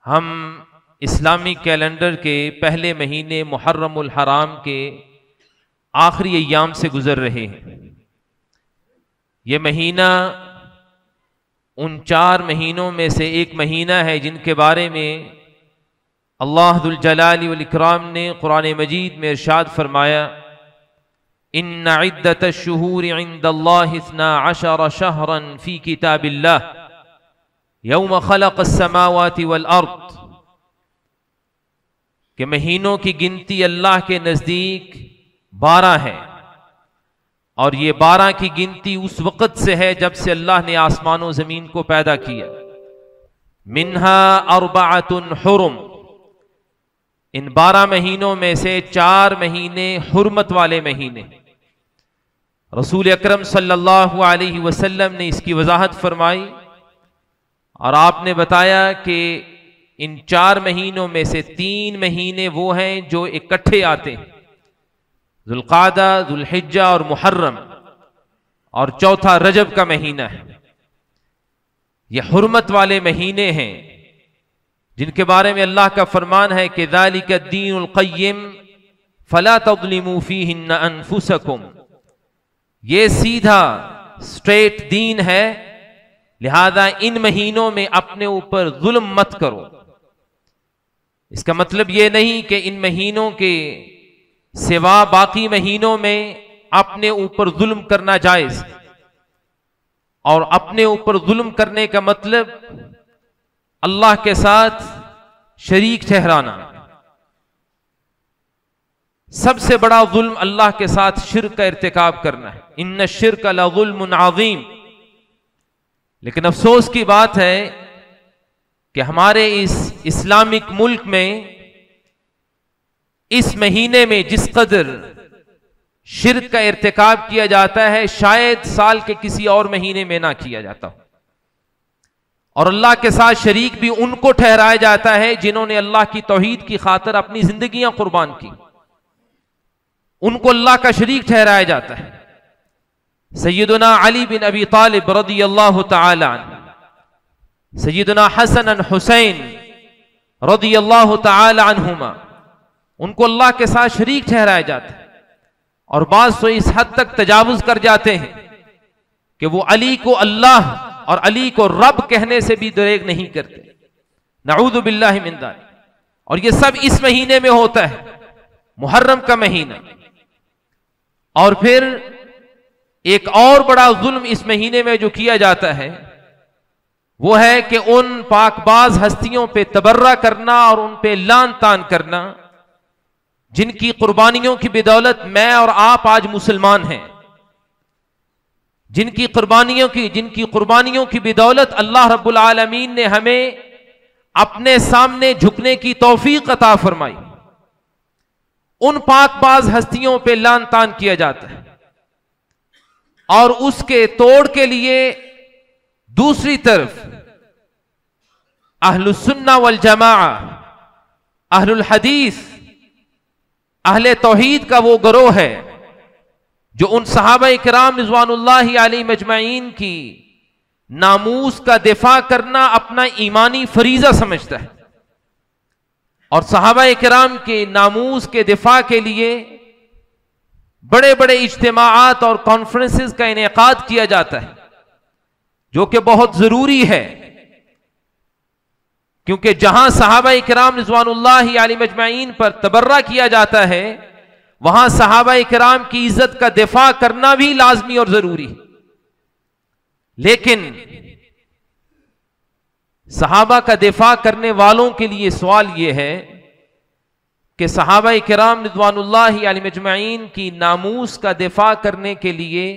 हम इस्लामी कैलेंडर के पहले महीने मुहर्रमुल हराम के आखिरी अय्याम से गुजर रहे हैं। ये महीना उन 4 महीनों में से एक महीना है जिनके बारे में अल्लाह दुल जलाली वल इकराम ने कुरान मजीद में इरशाद फरमाया, इन्ना इद्दतश शुहूरि इंदल्लाहि इस्ना अशर शहरन फी किताबिल्लाह यौम खलक़स समावाति वल अर्द, कि महीनों की गिनती अल्लाह के नजदीक 12 है और ये 12 की गिनती उस वक़्त से है जब से अल्लाह ने आसमानों जमीन को पैदा किया। मिन्हा अर्बअतुन हुरुम, इन 12 महीनों में से 4 महीने हुर्मत वाले महीने। रसूल अकरम सल्लल्लाहु अलैहि वसल्लम ने इसकी वजाहत फरमाई और आपने बताया कि इन 4 महीनों में से 3 महीने वो हैं जो इकट्ठे आते हैं, जुल्क़ादा, जुल्हिज्जा और मुहर्रम, और चौथा रजब का महीना है। ये हुर्मत वाले महीने हैं जिनके बारे में अल्लाह का फरमान है कि ज़ालिका दीनुल क़य्यिम फला तज़लिमू फ़ीहिन्ना अनफुसकुम, ये सीधा स्ट्रेट दीन है, लिहाजा इन महीनों में अपने ऊपर जुल्म मत करो। इसका मतलब यह नहीं कि इन महीनों के सिवा बाकी महीनों में अपने ऊपर जुल्म करना जायज, और अपने ऊपर जुल्म करने का मतलब अल्लाह के साथ शरीक ठहराना। सबसे बड़ा जुल्म अल्लाह के साथ शिर्क का इर्तिकाब करना है। इन्ना शिर्क लज़ुल्मुन अज़ीम। लेकिन अफसोस की बात है कि हमारे इस इस्लामिक मुल्क में इस महीने में जिस कदर शिर्क का इर्तिकाब किया जाता है शायद साल के किसी और महीने में ना किया जाता हो। और अल्लाह के साथ शरीक भी उनको ठहराया जाता है जिन्होंने अल्लाह की तौहीद की खातिर अपनी जिंदगियां कुर्बान की, उनको अल्लाह का शरीक ठहराया जाता है। सैयदना अली बिन अबी तालिब रज़ियल्लाहु तआला अन्हु, सैयदना हसन और हुसैन रज़ियल्लाहु तआला अन्हुमा, उनको अल्लाह के साथ शरीक ठहराया जाता है। और बाज़ तो इस हद तक तजावुज कर जाते हैं कि वो अली को अल्लाह और अली को रब कहने से भी दरेग नहीं करते। नऊज़ु बिल्लाहि मिन ज़ालिक। और ये सब इस महीने में होता है, मुहर्रम का महीना। और फिर एक और बड़ा जुल्म इस महीने में जो किया जाता है वो है कि उन पाकबाज हस्तियों पे तबर्रा करना और उन पे लान तान करना जिनकी कुर्बानियों की बदौलत मैं और आप आज मुसलमान हैं, जिनकी कुर्बानियों की बदौलत अल्लाह रब्बुल आलमीन ने हमें अपने सामने झुकने की तौफीक अता फरमाई। उन पाकबाज हस्तियों पे लान तान किया जाता है और उसके तोड़ के लिए दूसरी तरफ अहलुस सुन्ना वल जमाआ, अहलुल हदीस, अहले तौहीद का वो गिरोह है जो उन सहाबा इकराम रिज़वानुल्लाहि अलैहिम अजमईन की नामूस का दिफा करना अपना ईमानी फरीजा समझता है। और सहाबा इकराम के नामूस के दिफा के लिए बड़े बड़े इज्तिमाआत और कॉन्फ्रेंसेस का इनेकाद किया जाता है, जो कि बहुत जरूरी है, क्योंकि जहां सहाबा इकराम रिज़वानुल्लाहि अलैहिम अजमईन पर तबर्रा किया जाता है वहां सहाबा इकराम की इज्जत का दिफा करना भी लाजमी और जरूरी। लेकिन सहाबा का दिफा करने वालों के लिए सवाल यह है कि सहाबा इकराम रिज़वानुल्लाहि अलैहिम अजमईन की नामूस का दिफा करने के लिए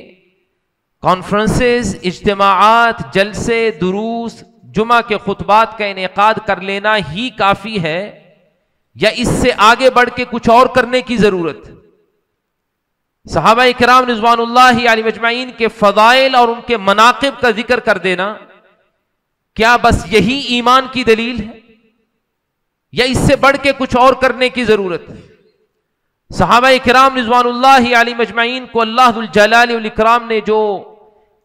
कॉन्फ्रेंसेस, इज्तिमाआत, जलसे, दुरूस, जुमा के खुतबात का इनेकाद कर लेना ही काफी है या इससे आगे बढ़ के कुछ और करने की जरूरत? सहाबा इकराम रिज़वानुल्लाहि अलैहिम अजमईन के फदाइल और उनके मनाकिब का जिक्र कर देना क्या बस यही ईमान की दलील है या इससे बढ़ के कुछ और करने की जरूरत है? सहाबा इकराम रिज़वानुल्लाहि अलैहिम अजमईन को अल्लाह जुल जलाली वल इकराम ने जो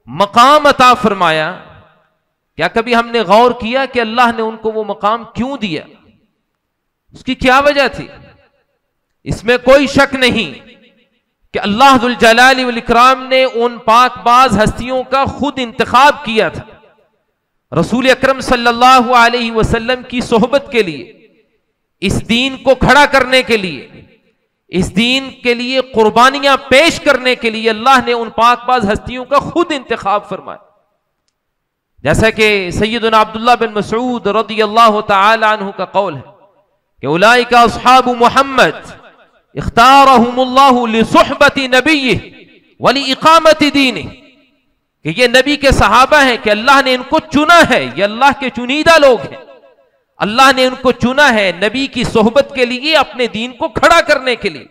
मकाम अता फरमाया क्या कभी हमने गौर किया कि अल्लाह ने उनको वो मकाम क्यों दिया? उसकी क्या वजह थी? इसमें कोई शक नहीं कि अल्लाह दुल जलाली वल इकराम ने उन पाकबाज हस्तियों का खुद इंतखाब किया था रसूल अकरम सल्लल्लाहु अलैहि वसल्लम की सोहबत के लिए, इस दीन को खड़ा करने के लिए, इस दीन के लिए कुर्बानियां पेश करने के लिए अल्लाह ने उन पाकबाज हस्तियों का खुद इंतखाब फरमाया। जैसा कि सैयदना अब्दुल्लाह बिन मसऊद रदियल्लाहु तआला अन्हु का कौल है कि उलाइका अस्हाबु मुहम्मद इख्तारहुमुल्लाहु लिसुहबति नबिय्यिहि व लिइकामति दीनिहि, कि ये नबी के सहाबा हैं कि अल्लाह ने इनको चुना है, ये अल्लाह के चुनीदा लोग हैं, अल्लाह ने उनको चुना है नबी की सोहबत के लिए, अपने दीन को खड़ा करने के लिए।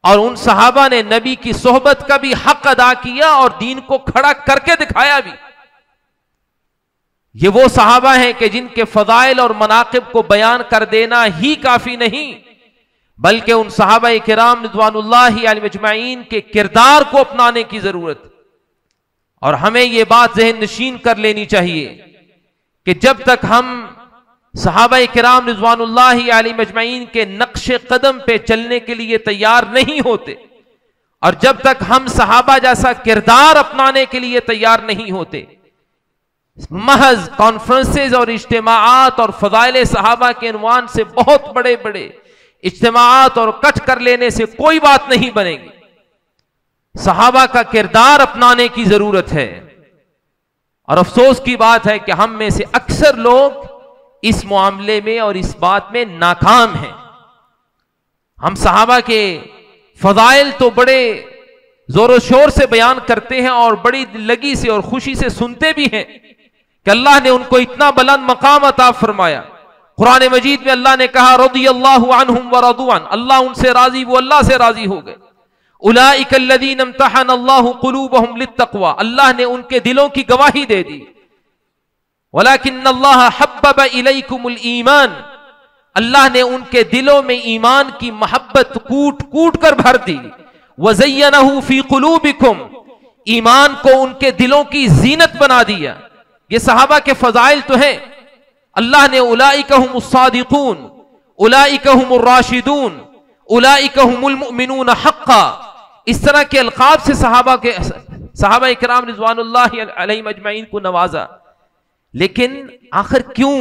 और उन सहाबा ने नबी की सोहबत का भी हक अदा किया और दीन को खड़ा करके दिखाया भी। ये वो सहाबा हैं कि जिनके फजाइल और मनाकिब को बयान कर देना ही काफी नहीं, बल्कि उन सहाबा किराम रिज़वानुल्लाहि अलैहिम अजमईन के किरदार को अपनाने की जरूरत। और हमें यह बात ज़हन नशीन कर लेनी चाहिए कि जब तक हम सहाबा किराम रिज़वानुल्लाहि अलैहिम अजमईन के नक्शे कदम पे चलने के लिए तैयार नहीं होते, और जब तक हम सहाबा जैसा किरदार अपनाने के लिए तैयार नहीं होते, महज कॉन्फ्रेंसेज और इज्तिमाआत और फजाइल सहाबा के अनवान से बहुत बड़े बड़े इज्तिमाआत और कट कर लेने से कोई बात नहीं बनेगी। सहाबा का किरदार अपनाने की जरूरत है। और अफसोस की बात है कि हम में से अक्सर लोग इस मामले में और इस बात में नाकाम हैं। हम सहाबा के फजाइल तो बड़े जोर शोर से बयान करते हैं और बड़ी लगी से और खुशी से सुनते भी हैं कि अल्लाह ने उनको इतना बुलंद मकाम अता फरमाया। कुरान मजीद में अल्लाह ने कहा रदियल्लाहु अन्हुम व रदू अन, अल्लाह उनसे राजी, वो अल्लाह से राजी हो गए। उलाइका अल्लज़ीना इम्तहन अल्लाहु कुलूबहुम लित्तक़वा, अल्लाह ने उनके दिलों की गवाही दे दी। वलाकिन्नल्लाह हब्बब इलैकुमुल ईमान, अल्लाह ने उनके दिलों में ईमान की मोहब्बत कूट कूट कर भर दी। वज़य्यनहु फी कुलूबिकुम, ईमान को उनके दिलों की जीनत बना दिया। ये सहाबा के फजाइल तो हैं। अल्लाह ने उलाइका हुमुस सादिकून, उलाइका हुमुर राशिदून, उलाइका हुमुल मुमिनून हक्का, इस तरह के अलकाब से सहाबा इकराम रिज़वानुल्लाहि अलैहिम अजमईन को नवाजा। लेकिन आखिर क्यों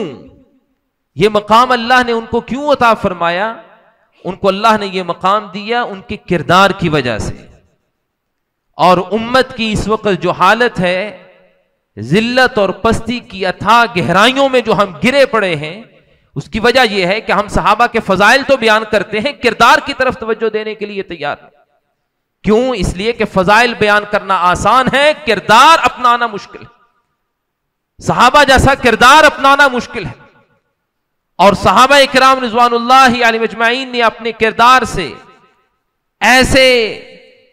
ये मकाम अल्लाह ने उनको क्यों अता फरमाया? उनको अल्लाह ने ये मकाम दिया उनके किरदार की वजह से। और उम्मत की इस वक्त जो हालत है, जिल्लत और पस्ती की अथाह गहराइयों में जो हम गिरे पड़े हैं, उसकी वजह यह है कि हम सहाबा के फजाइल तो बयान करते हैं, किरदार की तरफ तवज्जो देने के लिए तैयार हैं। क्यों? इसलिए कि फजाइल बयान करना आसान है, किरदार अपनाना मुश्किल है। सहाबा जैसा किरदार अपनाना मुश्किल है। और सहाबा इकराम रिज़वानुल्लाहि अलैहिम अजमईन ने अपने किरदार से ऐसे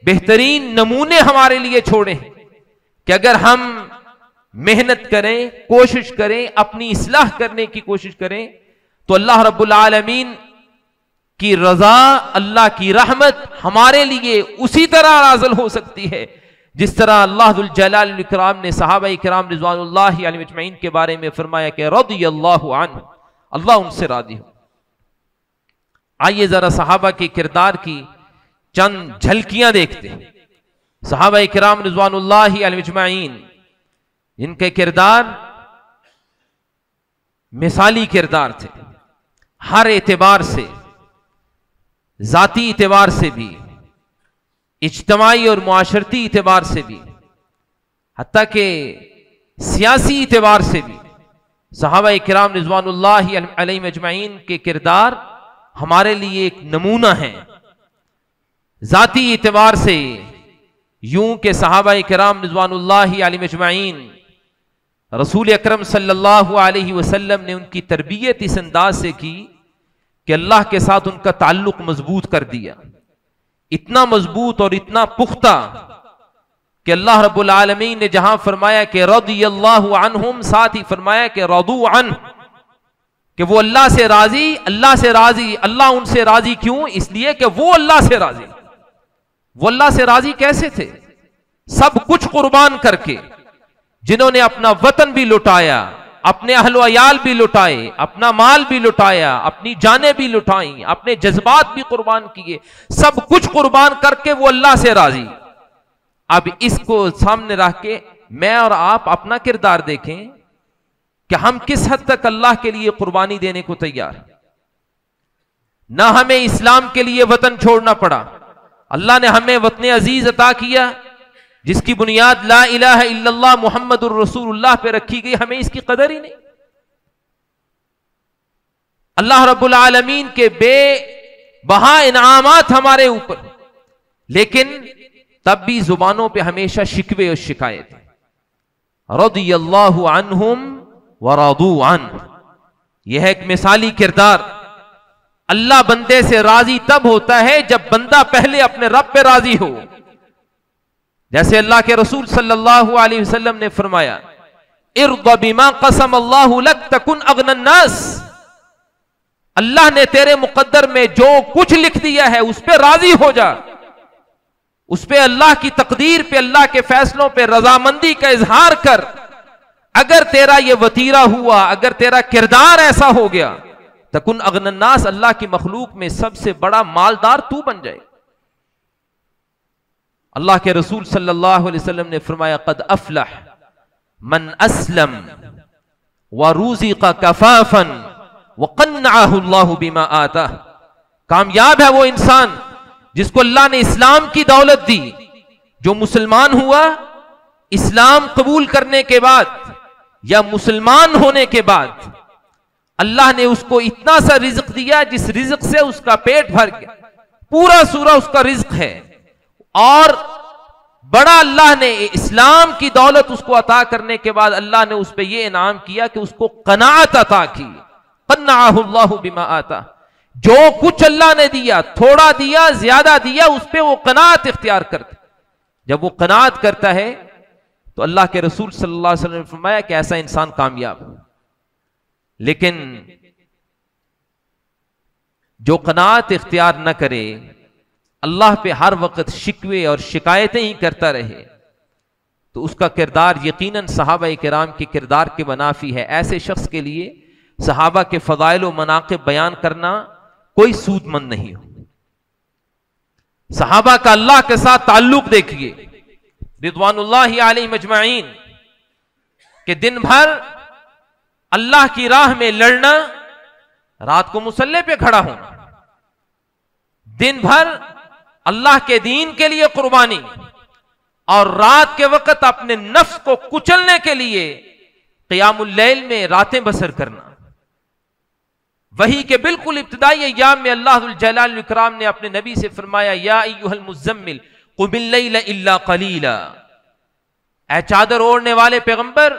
बेहतरीन नमूने हमारे लिए छोड़े हैं कि अगर हम मेहनत करें, कोशिश करें, अपनी इस्लाह करने की कोशिश करें, तो अल्लाह रब्बुल आलमीन की रजा, अल्लाह की रहमत हमारे लिए उसी तरह नाज़िल हो सकती है जिस तरह अल्लाह दुल जलाल वल इकराम ने सहाबा इकराम रिज़वानुल्लाहि अलैहिम अजमईन के बारे में फरमाया कि रदियल्लाहु अन्हु, अल्लाह उनसे राजी हो। आइए जरा सहाबा के किरदार की चंद झलकियां देखते हैं। सहाबा इकराम रिज़वानुल्लाहि अलैहिम अजमईन, इनके किरदार मिसाली किरदार थे, हर एतबार से, जाती एतबार से भी, इज्तिमाई और मुआशरती एतबार से भी, हत्ता के सियासी एतबार से भी सहाबा इकराम रिज़वानुल्लाहि अलैहिम अजमईन के किरदार हमारे लिए एक नमूना है। जाती एतबार से यूं के सहाबा इकराम रिज़वानुल्लाहि अलैहिम अजमईन रसूल अकरम सल्लल्लाहु अलैहि वसल्लम ने उनकी तरबियत इस अंदाज से की कि अल्लाह के साथ उनका ताल्लुक मजबूत कर दिया, इतना मजबूत और इतना पुख्ता कि अल्लाह रब्बुल आलमीन ने जहां फरमाया कि रदियल्लाहु अन्हुम, साथ ही फरमाया कि रदू अन्हु, कि वो अल्लाह से राजी, अल्लाह से राजी। अल्लाह उनसे राजी क्यों? इसलिए कि वो अल्लाह से राजी। वो अल्लाह से राजी कैसे थे? सब कुछ कुर्बान करके, जिन्होंने अपना वतन भी लुटाया, अपने अहल अयाल भी लुटाए, अपना माल भी लुटाया, अपनी जानें भी लुटाई, अपने जज्बात भी कुर्बान किए, सब कुछ कुर्बान करके वो अल्लाह से राजी। अब इसको सामने रख के मैं और आप अपना किरदार देखें कि हम किस हद तक अल्लाह के लिए कुर्बानी देने को तैयार। ना हमें इस्लाम के लिए वतन छोड़ना पड़ा, अल्लाह ने हमें वतन अजीज अता किया जिसकी बुनियाद ला इलाहा इल्लल्लाह मुहम्मदुर रसूलुल्लाह पे रखी गई, हमें इसकी कदर ही नहीं। अल्लाह रब्बुल आलमीन के बेबहा इनामात हमारे ऊपर, लेकिन तब भी जुबानों पे हमेशा शिकवे और शिकायत है। रदियल्लाहु अन्हुम व रदू अन्हु, यह है एक मिसाली किरदार। अल्लाह बंदे से राजी तब होता है जब बंदा पहले अपने रब पे राजी हो। जैसे अल्लाह के रसूल सल्लल्लाहु अलैहि वसल्लम ने फरमाया, इर्द बिमा कसम अल्लाहु लक तकुन अगनन नास, अल्लाह ने तेरे मुकद्दर में जो कुछ लिख दिया है उस पे राजी हो जा, उस पे अल्लाह की तकदीर पे, अल्लाह के फैसलों पे रजामंदी का इजहार कर। अगर तेरा ये वतीरा हुआ, अगर तेरा किरदार ऐसा हो गया, तकुन अगनन नास, अल्लाह की मखलूक में सबसे बड़ा मालदार तू बन जाए। अल्लाह के रसूल सल्लल्लाहु अलैहि वसल्लम ने फरमाया, कद अफलह मन अस्लम व रूज़िक़ कफाफन व क़न्नअहु अल्लाहु बिमा आता। कामयाब है वो इंसान जिसको अल्लाह ने इस्लाम की दौलत दी, जो मुसलमान हुआ, इस्लाम कबूल करने के बाद या मुसलमान होने के बाद अल्लाह ने उसको इतना सा रिज्क दिया जिस रिज्क से उसका पेट भर गया, पूरा सूरा उसका रिज्क है। और बड़ा अल्लाह ने इस्लाम की दौलत उसको अता करने के बाद अल्लाह ने उस पर यह इनाम किया कि उसको कनाअत अता की। क़न्नअहु अल्लाहु बिमा आता, जो कुछ अल्लाह ने दिया, थोड़ा दिया ज्यादा दिया, उस पर वो कनाअत इख्तियार करता। जब वो कनाअत करता है तो अल्लाह के रसूल सल्लल्लाहु अलैहि वसल्लम ने फरमाया कि ऐसा इंसान कामयाब। लेकिन जो कनाअत इख्तियार न करे, अल्लाह पे हर वक्त शिकवे और शिकायतें ही करता रहे, तो उसका किरदार यकीनन सहाबा किराम के किरदार के मुनाफी है। ऐसे शख्स के लिए सहाबा के फजाइल व मनाक़िब बयान करना कोई सूदमंद नहीं हो। सहाबा का अल्लाह के साथ ताल्लुक देखिए, रिज़वानुल्लाहि अलैहिम अजमाइन, कि दिन भर अल्लाह की राह में लड़ना, रात को मुसल्ले पे खड़ा होना, दिन भर अल्लाह के दीन के लिए कुर्बानी, और रात के वक्त अपने नफ्स को कुचलने के लिए क़ियामुल लैल में रातें बसर करना। वही के बिल्कुल इब्तिदाई अय्याम में अल्लाह जुल जलाल वल इकराम ने अपने नबी से फरमाया, या अय्युहल मुज़्ज़म्मिल क़ुमिल लैला इल्ला क़लीला, ऐ चादर ओढ़ने वाले पैगंबर,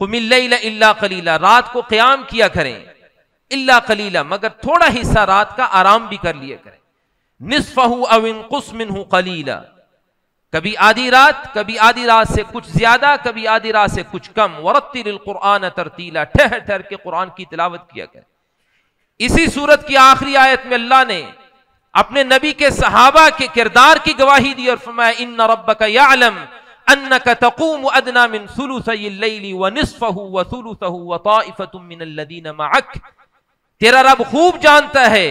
क़ुमिल लैला इल्ला क़लीला, रात को क़याम किया करें, इल्ला क़लीला, मगर थोड़ा हिस्सा रात का आराम भी कर लिया करें, निस्फ़हु अव इनक़ुस मिन्हु क़लीला, कभी आधी रात, कभी आधी रात से कुछ ज्यादा, कभी आधी रात से कुछ कम, वरत्तिलिल क़ुरआन तरतीला, ठहर ठहर के कुरान की तिलावत किया करें। इसी सूरत की आखिरी आयत में अल्लाह ने अपने नबी के सहाबा के किरदार की गवाही दी और फरमाया, इन्ना रब्बका यअलम अन्नका तक़ूमु अदना मिन सुलुसैल लैली व निस्फ़हु व सुलुसहु व ताइफ़तुम मिनल लदीना मअक, तेरा रब खूब जानता है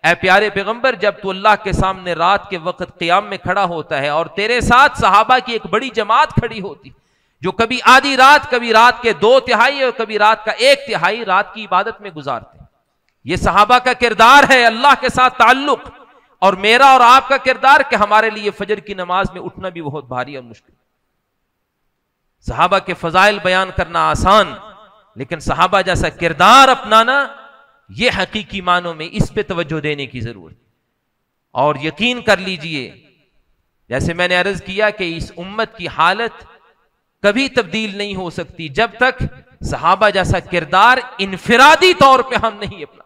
ऐ प्यारे पैगंबर, जब तू अल्लाह के सामने रात के वक्त क़याम में खड़ा होता है और तेरे साथ सहाबा की एक बड़ी जमात खड़ी होती, जो कभी आधी रात, कभी रात के 2/3 और कभी रात का 1/3 रात की इबादत में गुजारते। ये सहाबा का किरदार है, अल्लाह के साथ ताल्लुक। और मेरा और आपका किरदार कि हमारे लिए फजर की नमाज में उठना भी बहुत भारी और मुश्किल। सहाबा के फजाइल बयान करना आसान, लेकिन सहाबा जैसा किरदार अपनाना, यह हकीकी मानों में इस पे तवज्जो देने की जरूरत। और यकीन कर लीजिए, जैसे मैंने अर्ज किया कि इस उम्मत की हालत कभी तब्दील नहीं हो सकती जब तक सहाबा जैसा किरदार इनफिरादी तौर पे हम नहीं अपना।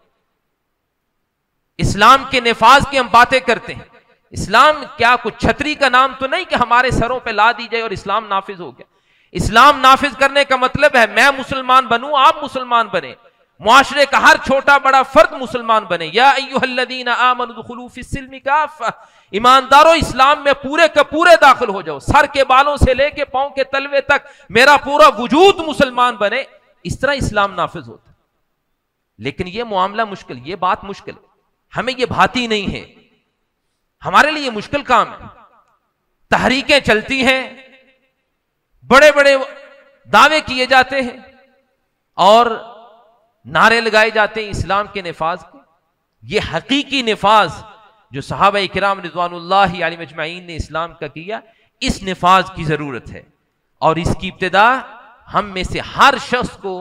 इस्लाम के निफाज की हम बातें करते हैं, इस्लाम क्या कुछ छतरी का नाम तो नहीं कि हमारे सरों पे ला दी जाए और इस्लाम नाफिज हो गया। इस्लाम नाफिज करने का मतलब है मैं मुसलमान बनूं, आप मुसलमान बने, मुआशरे का हर छोटा बड़ा फर्द मुसलमान बने। या अय्युहल्लज़ीना आमनू दुखुलू फिस्सिल्मि काफ़ा, ईमानदारों इस्लाम में पूरे के पूरे दाखिल हो जाओ, सर के बालों से लेके पांव के तलवे तक मेरा पूरा वजूद मुसलमान बने। इस तरह इस्लाम नाफिज होता। लेकिन यह मामला मुश्किल, यह बात मुश्किल, हमें यह भाती नहीं है, हमारे लिए मुश्किल काम है। तहरीकें चलती हैं, बड़े बड़े दावे किए जाते हैं और नारे लगाए जाते हैं इस्लाम के निफाज के। ये हकीकी निफाज जो सहाबा किराम रिज़वानुल्लाहि अलैहिम अजमईन ने इस्लाम का किया, इस निफाज की जरूरत है और इसकी इब्तिदा हम में से हर शख्स को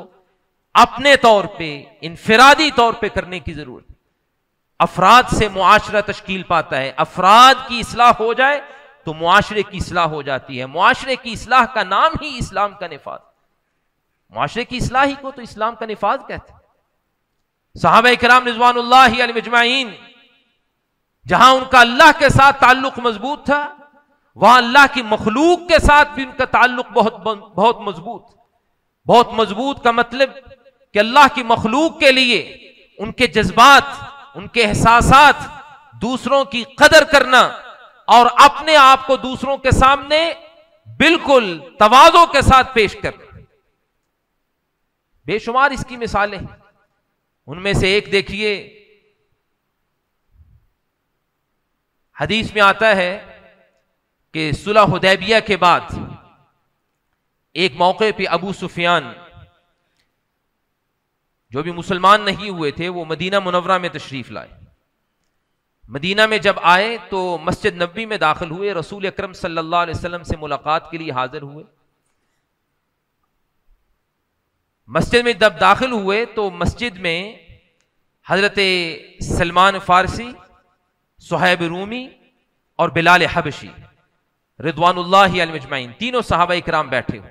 अपने तौर पे इनफिरादी तौर पे करने की जरूरत है। अफराद से मुआशरा तश्कील पाता है, अफराद की इस्लाह हो जाए तो मुआशरे की इस्लाह हो जाती है। मुआशरे की इस्लाह का नाम ही इस्लाम का निफाज, मुआशरे की इस्लाह ही को तो इस्लाम का निफाज कहते हैं। सहाबा किराम रिज़वानुल्लाहि अलैहिम अजमईन जहां उनका अल्लाह के साथ ताल्लुक मजबूत था, वहां अल्लाह की मखलूक के साथ भी उनका ताल्लुक बहुत मजबूत। बहुत मजबूत का मतलब कि अल्लाह की मखलूक के लिए उनके जज्बात, उनके एहसासात, दूसरों की कदर करना और अपने आप को दूसरों के सामने बिल्कुल तवाज़ो के साथ पेश करना। बेशुमार इसकी मिसालें हैं। उनमें से एक देखिए, हदीस में आता है कि सुलह हुदैबिया के बाद एक मौके पे अबू सुफियान, जो भी मुसलमान नहीं हुए थे, वो मदीना मुनव्वरा में तशरीफ लाए। मदीना में जब आए तो मस्जिद नबवी में दाखिल हुए, रसूल अकरम सल्लल्लाहु अलैहि वसल्लम से मुलाकात के लिए हाजिर हुए। मस्जिद में जब दाखिल हुए तो मस्जिद में हजरत सलमान फारसी, सुहैब रूमी और बिलाल हबशी रिज़वानुल्लाहि अलैहिम अजमईन तीनों सहाबा इकराम बैठे हुए।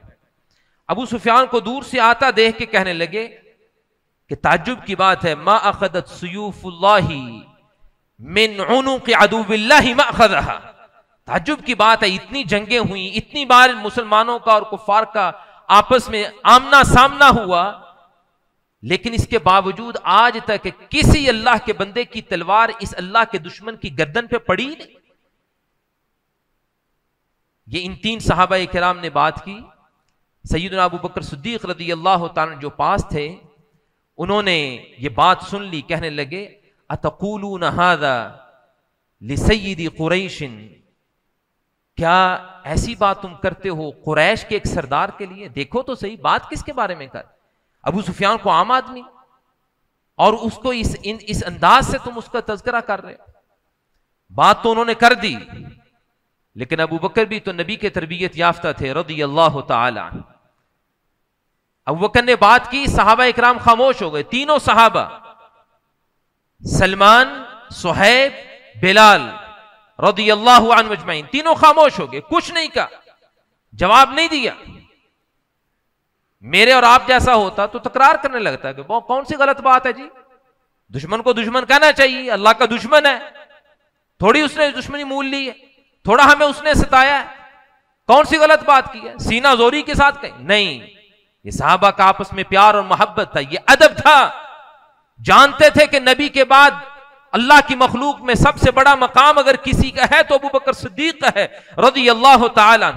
अबू सुफियान को दूर से आता देख के कहने लगे कि ताज्जुब की बात है, मा अखदत सुयूफुल्लाहि मिन उनुक़ि अदुव्विल्लाहि मा अखदहा। ताज्जुब की बात है, इतनी जंगें हुई, इतनी बार मुसलमानों का और कुफार का आपस में आमना सामना हुआ, लेकिन इसके बावजूद आज तक किसी अल्लाह के बंदे की तलवार इस अल्लाह के दुश्मन की गर्दन पे पड़ी नहीं। ये इन तीन सहाबा किराम ने बात की। सैयदना अबू बकर सिद्दीक रज़ियल्लाहु ताला जो पास थे, उन्होंने ये बात सुन ली, कहने लगे अतक़ूलून हाज़ा लिसय्यिदी कुरैशिन, क्या ऐसी बात तुम करते हो कुरैश के एक सरदार के लिए? देखो तो सही, बात किसके बारे में कर? अबू सुफियान को आम आदमी, और उसको इस अंदाज से तुम उसका तज़किरा कर रहे हो। बात तो उन्होंने कर दी, लेकिन अबू बकर भी तो नबी के तरबियत याफ्ता थे रज़ियल्लाहु ताला। अबू बकर ने बात की, सहाबा इकराम खामोश हो गए। तीनों सहाबा, सलमान, सुहैब, बिलाल रज़ियल्लाहु अन्हु अजमईन, तीनों खामोश हो गए, कुछ नहीं कहा, जवाब नहीं दिया। मेरे और आप जैसा होता तो तकरार करने लगता है कि वो कौन सी गलत बात है जी, दुश्मन को दुश्मन कहना चाहिए, अल्लाह का दुश्मन है, थोड़ी उसने दुश्मनी मूल ली है, थोड़ा हमें उसने सताया है, कौन सी गलत बात की है, सीना जोरी के साथ कहीं नहीं। ये सहाबा का आपस में प्यार और मोहब्बत था, ये अदब था। जानते थे कि नबी के बाद अल्लाह की मखलूक में सबसे बड़ा मकाम अगर किसी का है तो अबू बकर सिद्दीक का है रज़ियल्लाहु ताला।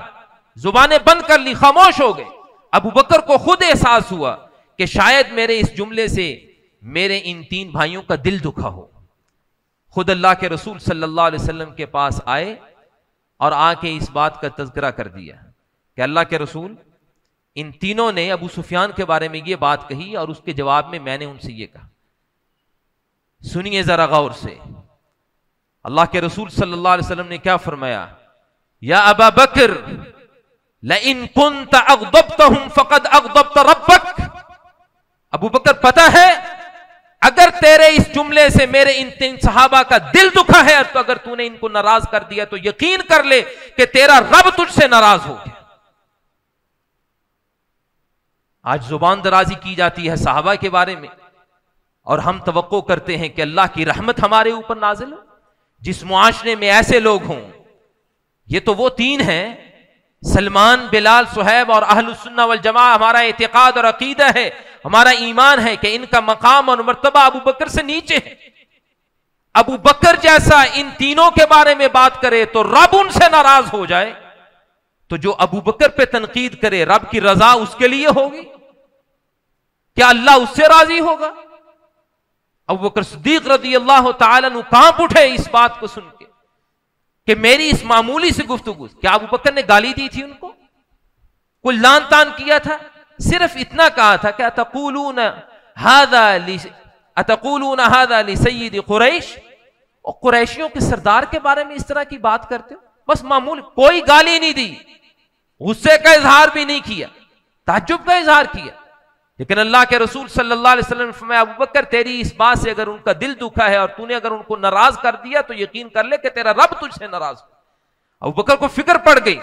जुबानें बंद कर ली, खामोश हो गए। अबू बकर को खुद एहसास हुआ कि शायद मेरे इस जुमले से मेरे इन तीन भाइयों का दिल दुखा हो। खुद अल्लाह के रसूल सल्लल्लाहु अलैहि वसल्लम के पास आए और आके इस बात का तज़किरा कर दिया कि अल्लाह के रसूल, इन तीनों ने अबू सुफियान के बारे में ये बात कही और उसके जवाब में मैंने उनसे ये कहा। सुनिए जरा गौर से, अल्लाह के रसूल सल्लल्लाहु अलैहि वसल्लम ने क्या फरमाया, या अबा बकर लइन कुन्त अग़दबतहुम फ़क़द अग़दबत रब्बक। अबू बकर, पता है अगर तेरे इस जुमले से मेरे इन तीन सहाबा का दिल दुखा है, तो अगर तूने इनको नाराज कर दिया तो यकीन कर ले कि तेरा रब तुझसे नाराज हो गया। आज जुबान दराजी की जाती है सहाबा के बारे में और हम तवक्को करते हैं कि अल्लाह की रहमत हमारे ऊपर नाजिल हो। जिस मुआशरे में ऐसे लोग हों, ये तो वो तीन हैं, सलमान, बिलाल, सुहैब और अहलुस सुन्ना वल जमा हमारा एतिकाद और अकीदा है। हमारा ईमान है कि इनका मकाम और मर्तबा अबू बकर से नीचे है। अबू बकर जैसा इन तीनों के बारे में बात करे तो रब उनसे नाराज हो जाए, तो जो अबू बकर पे तनकीद करे रब की रजा उसके लिए होगी? क्या अल्लाह उससे राजी होगा? अबू बकर सिद्दीक रज़ी अल्लाह तआला अन्हु कांप उठे इस बात को सुन के कि मेरी इस मामूली सी गुफ्तगू, क्या अबू बकर ने गाली दी थी उनको? कोई लान तान किया था? सिर्फ इतना कहा था कि अतक़ूलून हादा लि सय्यिद कुरैश, और कुरैशियों के सरदार के बारे में इस तरह की बात करते हो? बस मामूली, कोई गाली नहीं दी, गुस्से का इजहार भी नहीं किया, ताज्जुब का इजहार किया। लेकिन अल्लाह के रसूल सल्लल्लाहु अलैहि वसल्लम ने फरमाया, अबू बकर तेरी इस बात से अगर उनका दिल दुखा है और तूने अगर उनको नाराज कर दिया तो यकीन कर ले कि तेरा रब तुझसे नाराज हो। अबू बकर को फिक्र पड़ गई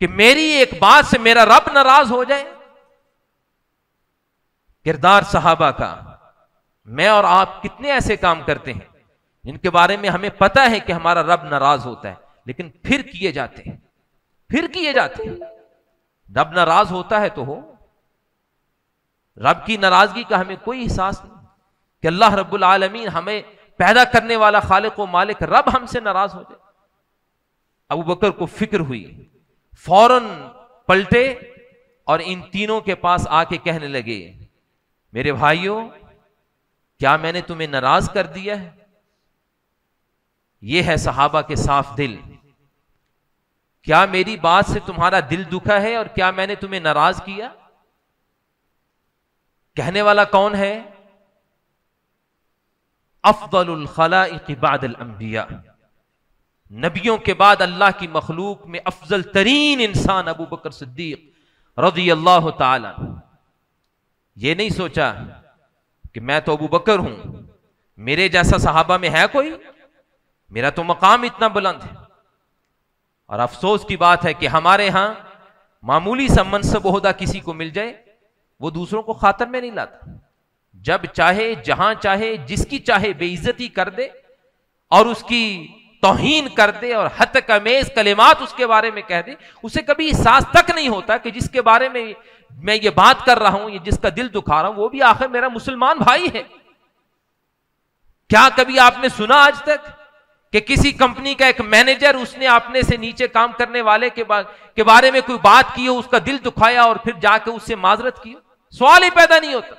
कि मेरी एक बात से मेरा रब नाराज हो जाए। किरदार सहाबा का, मैं और आप कितने ऐसे काम करते हैं जिनके बारे में हमें पता है कि हमारा रब नाराज होता है, लेकिन फिर किए जाते हैं, फिर किए जाते हैं। रब नाराज होता है तो हो, रब की नाराजगी का हमें कोई एहसास नहीं कि अल्लाह रब्बुल आलमीन, हमें पैदा करने वाला खालिक व मालिक रब हमसे नाराज हो जाए। अबू बकर को फिक्र हुई, फौरन पलटे और इन तीनों के पास आके कहने लगे, मेरे भाइयों, क्या मैंने तुम्हें नाराज कर दिया है? यह है सहाबा के साफ दिल। क्या मेरी बात से तुम्हारा दिल दुखा है और क्या मैंने तुम्हें नाराज किया? कहने वाला कौन है? अफदलुल खलाइक बादल अंबिया, नबियों के बाद अल्लाह की मखलूक में अफजल तरीन इंसान अबू बकर सिद्दीक रज़ी अल्लाह ताला। ये नहीं सोचा कि मैं तो अबू बकर हूं, मेरे जैसा सहाबा में है कोई, मेरा तो मकाम इतना बुलंद है। और अफसोस की बात है कि हमारे यहां मामूली सा मनसब ओहदा किसी को मिल जाए, वो दूसरों को खातर में नहीं लाता। जब चाहे, जहां चाहे, जिसकी चाहे बेइज्जती कर दे और उसकी तौहीन कर दे और हतक अमेज कलिमात उसके बारे में कह दे। उसे कभी एहसास तक नहीं होता कि जिसके बारे में मैं ये बात कर रहा हूं, ये जिसका दिल दुखा रहा हूं, वो भी आखिर मेरा मुसलमान भाई है। क्या कभी आपने सुना आज तक कि किसी कंपनी का एक मैनेजर, उसने अपने से नीचे काम करने वाले के बारे में कोई बात की हो, उसका दिल दुखाया और फिर जाके उससे माजरत की हो? सवाल ही पैदा नहीं होता।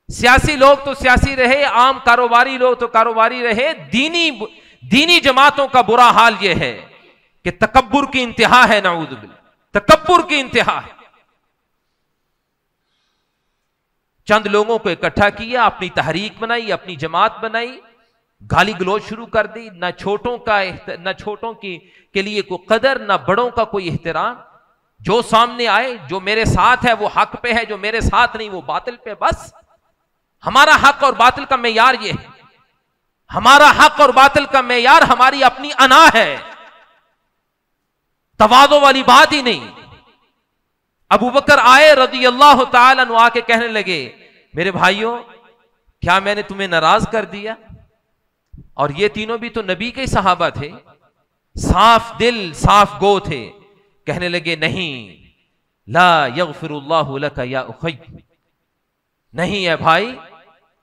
सियासी लोग तो सियासी रहे, आम कारोबारी लोग तो कारोबारी रहे, दीनी जमातों का बुरा हाल यह है कि तकब्बुर की इंतहा है, नाऊज़ु बिल्लाह, तकब्बुर की इंतहा है। चंद लोगों को इकट्ठा किया, अपनी तहरीक बनाई, अपनी जमात बनाई, गाली गलौज शुरू कर दी। ना छोटों के लिए कोई कदर, ना बड़ों का कोई एहतराम। जो सामने आए, जो मेरे साथ है वो हक पे है, जो मेरे साथ नहीं वो बातिल पे। बस हमारा हक और बातिल का मेयार ये है, हमारा हक और बातिल का मेयार हमारी अपनी अना है, तवाज़ो वाली बात ही नहीं। अबू बकर आए रज़ी अल्लाह ताला अन्हु, आके कहने लगे, मेरे भाइयों, क्या मैंने तुम्हें नाराज कर दिया? और ये तीनों भी तो नबी के सहाबा थे, साफ दिल साफ गो थे। कहने लगे, नहीं, ला यग़फ़िरुल्लाहु लका या उख़ै, नहीं है भाई,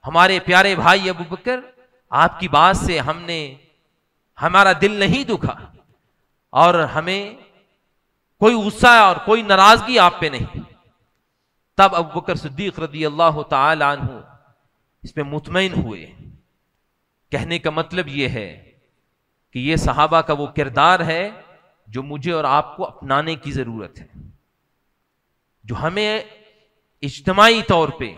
हमारे प्यारे भाई अबू बकर, आपकी बात से हमारा दिल नहीं दुखा और हमें कोई गुस्सा और कोई नाराजगी आप पे नहीं। तब अबू बकर सिद्दीक रज़ी अल्लाह ताला अन्हु इसमें मुतमईन हुए। कहने का मतलब यह है कि यह सहाबा का वो किरदार है जो मुझे और आपको अपनाने की जरूरत है, जो हमें इज्तिमाई तौर पे,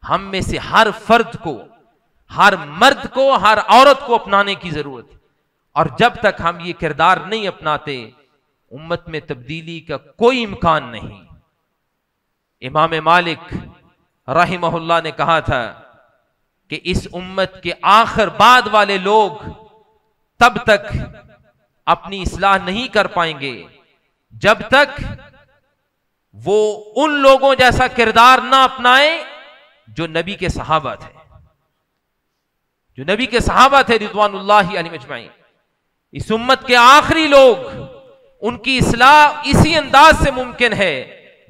हम में से हर फर्द को, हर मर्द को, हर औरत को अपनाने की जरूरत है। और जब तक हम ये किरदार नहीं अपनाते, उम्मत में तब्दीली का कोई इम्कान नहीं। इमाम मालिक रहिमहुल्लाह ने कहा था कि इस उम्मत के आखिर बाद वाले लोग तब तक अपनी इस्लाह नहीं कर पाएंगे जब तक वो उन लोगों जैसा किरदार ना अपनाए जो नबी के सहाबा थे, जो नबी के सहाबा थे रिज़वानुल्लाहि अलैहिम अजमाइन। इस उम्मत के आखिरी लोग, उनकी इस्लाह इसी अंदाज से मुमकिन है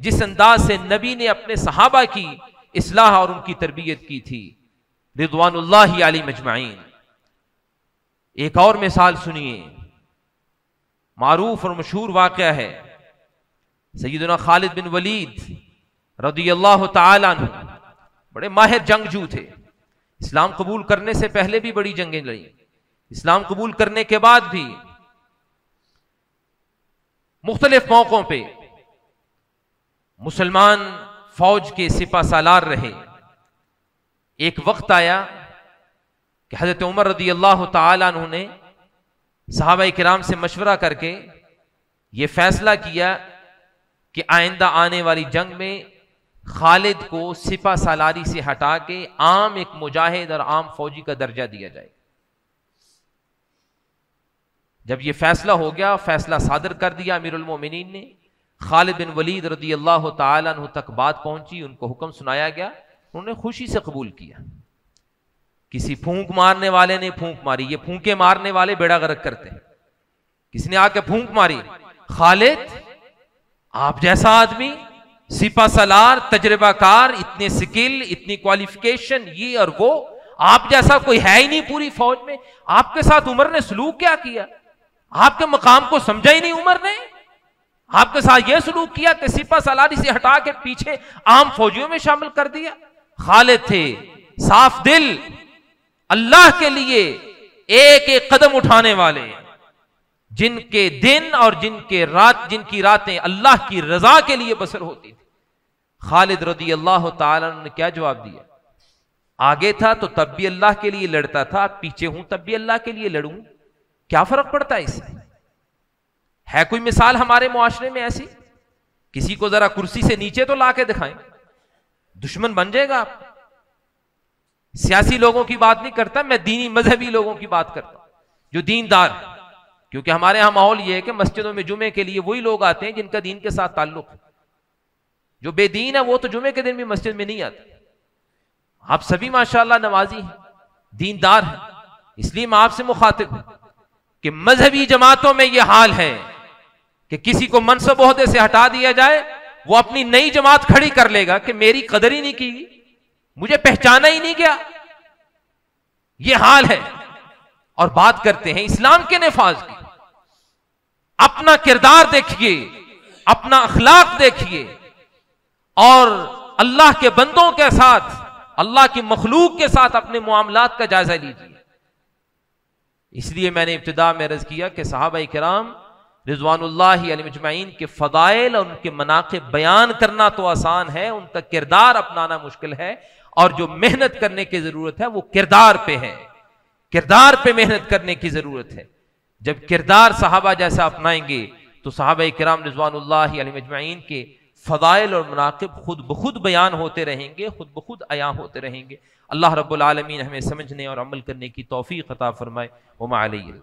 जिस अंदाज से नबी ने अपने सहाबा की इस्लाह और उनकी तरबियत की थी, रिज़वानुल्लाहि अलैहिम अजमाइन। एक और मिसाल सुनिए, मारूफ और मशहूर वाक़या है, सैयदना खालिद बिन वलीद रज़ियल्लाहु ताला अन्हु बड़े माहिर जंगजू थे। इस्लाम कबूल करने से पहले भी बड़ी जंगें लड़ी, इस्लाम कबूल करने के बाद भी मुख्तलिफ मौकों पे मुसलमान फौज के सिपा सालार रहे। एक वक्त आया कि हजरत उमर रज़ियल्लाहु ताला अन्हु ने सहाबाए किराम से मशवरा करके यह फैसला किया कि आइंदा आने वाली जंग में खालिद को सिपा सालारी से हटा के आम एक मुजाहिद और आम फौजी का दर्जा दिया जाए। जब यह फैसला हो गया, फैसला सादर कर दिया अमीरुल मोमिनीन ने, खालिद बिन वलीद रज़ियल्लाहु ताला अन्हु तक बात पहुंची, उनको हुक्म सुनाया गया, उन्होंने खुशी से कबूल किया। किसी फूंक मारने वाले ने फूंक मारी, ये फूंके मारने वाले बेड़ा गर्क करते हैं। किसी ने आके फूंक मारी, खालिद आप जैसा आदमी, सिपा सलार, तजर्बाकार, इतने स्किल, इतनी क्वालिफिकेशन, ये और वो, आप जैसा कोई है ही नहीं पूरी फौज में। आपके साथ उमर ने सलूक क्या किया? आपके मकाम को समझा ही नहीं उमर ने। आपके साथ यह सलूक किया कि सिपा सलारी से हटा के पीछे आम फौजियों में शामिल कर दिया। खालिद थे साफ दिल, अल्लाह के लिए एक एक कदम उठाने वाले, जिनके दिन और जिनकी रातें अल्लाह की रजा के लिए बसर होती थी। खालिद रज़ियल्लाहु ताला अन्हु ने क्या जवाब दिया? आगे था तो तब भी अल्लाह के लिए लड़ता था, पीछे हूं तब भी अल्लाह के लिए लड़ूं, क्या फर्क पड़ता है इससे? है कोई मिसाल हमारे मुआशरे में ऐसी? किसी को जरा कुर्सी से नीचे तो लाके दिखाएं, दुश्मन बन जाएगा आप। सियासी लोगों की बात नहीं करता मैं, दीनी मजहबी लोगों की बात करता हूं जो दीनदार, क्योंकि हमारे यहां माहौल यह है कि मस्जिदों में जुमे के लिए वही लोग आते हैं जिनका दीन के साथ ताल्लुक है। जो बेदीन है वो तो जुमे के दिन भी मस्जिद में नहीं आते। आप सभी माशाअल्लाह नमाजी हैं, दीनदार हैं, इसलिए मैं आपसे मुखातिब हूं कि मजहबी जमातों में यह हाल है कि किसी को मनसब ओहदे से हटा दिया जाए, वो अपनी नई जमात खड़ी कर लेगा कि मेरी कदर ही नहीं की, मुझे पहचाना ही नहीं गया। यह हाल है। और बात करते हैं इस्लाम के नफाज की। अपना किरदार देखिए, अपना अखलाक देखिए और अल्लाह के बंदों के साथ, अल्लाह की मखलूक के साथ अपने मुआमलात का जायजा लीजिए। इसलिए मैंने इब्तिदा में अर्ज किया कि सहाबाए किराम रिज़वानुल्लाहि अलैहिम अजमाइन के फदाइल और उनके मनाक़िब बयान करना तो आसान है, उनका किरदार अपनाना मुश्किल है। और जो मेहनत करने की जरूरत है वो किरदार पे है, किरदार पे मेहनत करने की जरूरत है। जब किरदार सहाबा जैसा अपनाएंगे तो सहाबाए किराम रिज़वानुल्लाहि अलैहिम अजमाइन के फदाइल और मनाक़िब खुद ब खुद बयान होते रहेंगे, खुद ब खुद अयां होते रहेंगे। अल्लाह रब्बुल आलमीन हमें समझने और अमल करने की तौफीक अता फरमाए। वमा अलैहि।